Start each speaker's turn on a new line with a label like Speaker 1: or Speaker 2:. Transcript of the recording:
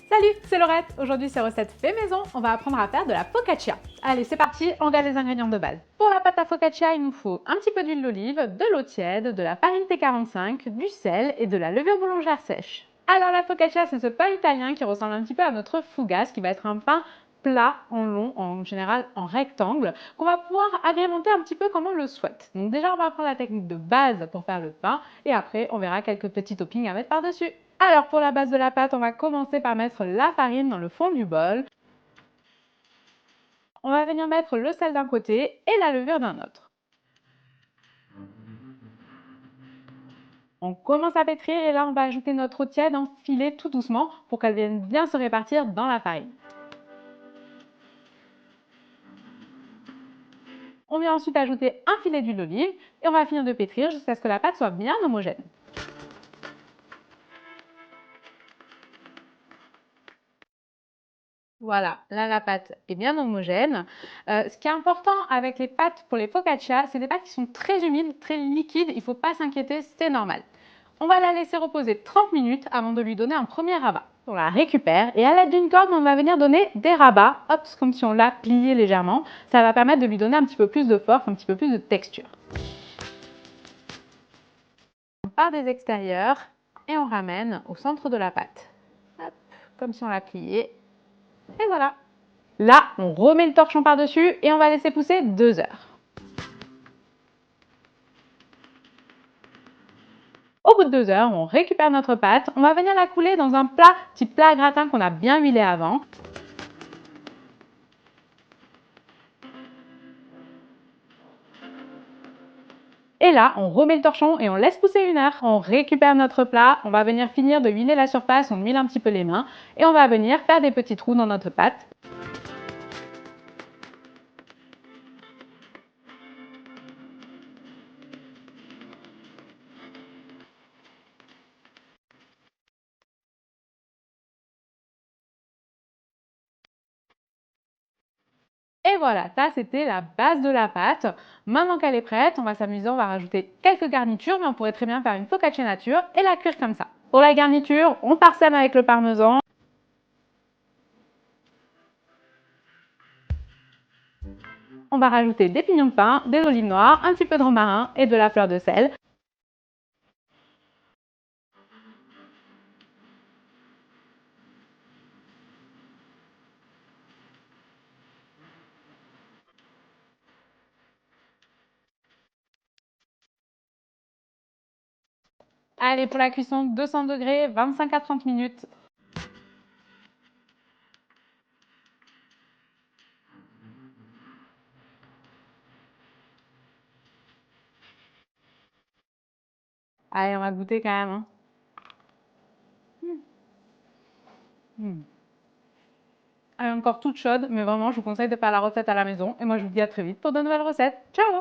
Speaker 1: Salut, c'est Laurette. Aujourd'hui, c'est recette fait maison. On va apprendre à faire de la focaccia. Allez, c'est parti, on regarde les ingrédients de base. Pour la pâte à focaccia, il nous faut un petit peu d'huile d'olive, de l'eau tiède, de la farine T45, du sel et de la levure boulangère sèche. Alors la focaccia, c'est ce pain italien qui ressemble un petit peu à notre fougasse, qui va être un pain plat en long, en général en rectangle, qu'on va pouvoir agrémenter un petit peu comme on le souhaite. Donc déjà, on va apprendre la technique de base pour faire le pain et après, on verra quelques petits toppings à mettre par-dessus. Alors pour la base de la pâte, on va commencer par mettre la farine dans le fond du bol. On va venir mettre le sel d'un côté et la levure d'un autre. On commence à pétrir et là on va ajouter notre eau tiède en filet tout doucement pour qu'elle vienne bien se répartir dans la farine. On vient ensuite ajouter un filet d'huile d'olive et on va finir de pétrir jusqu'à ce que la pâte soit bien homogène. Voilà, là la pâte est bien homogène. Ce qui est important avec les pâtes pour les focaccia, c'est des pâtes qui sont très humides, très liquides. Il ne faut pas s'inquiéter, c'est normal. On va la laisser reposer 30 minutes avant de lui donner un premier rabat. On la récupère et à l'aide d'une corde, on va venir donner des rabats, hop, comme si on l'a plié légèrement. Ça va permettre de lui donner un petit peu plus de force, un petit peu plus de texture. On part des extérieurs et on ramène au centre de la pâte. Hop, comme si on l'a plié. Et voilà. Là, on remet le torchon par-dessus et on va laisser pousser 2 heures. Au bout de 2 heures, on récupère notre pâte. On va venir la couler dans un plat, type plat à gratin qu'on a bien huilé avant. Et là, on remet le torchon et on laisse pousser 1 heure. On récupère notre plat, on va venir finir de huiler la surface, on huile un petit peu les mains et on va venir faire des petits trous dans notre pâte. Et voilà, ça c'était la base de la pâte. Maintenant qu'elle est prête, on va s'amuser, on va rajouter quelques garnitures, mais on pourrait très bien faire une focaccia nature et la cuire comme ça. Pour la garniture, on parsème avec le parmesan. On va rajouter des pignons de pain, des olives noires, un petit peu de romarin et de la fleur de sel. Allez, pour la cuisson, 200 degrés, 25 à 30 minutes. Allez, on va goûter quand même. Hein. Elle est encore toute chaude, mais vraiment, je vous conseille de faire la recette à la maison. Et moi, je vous dis à très vite pour de nouvelles recettes. Ciao!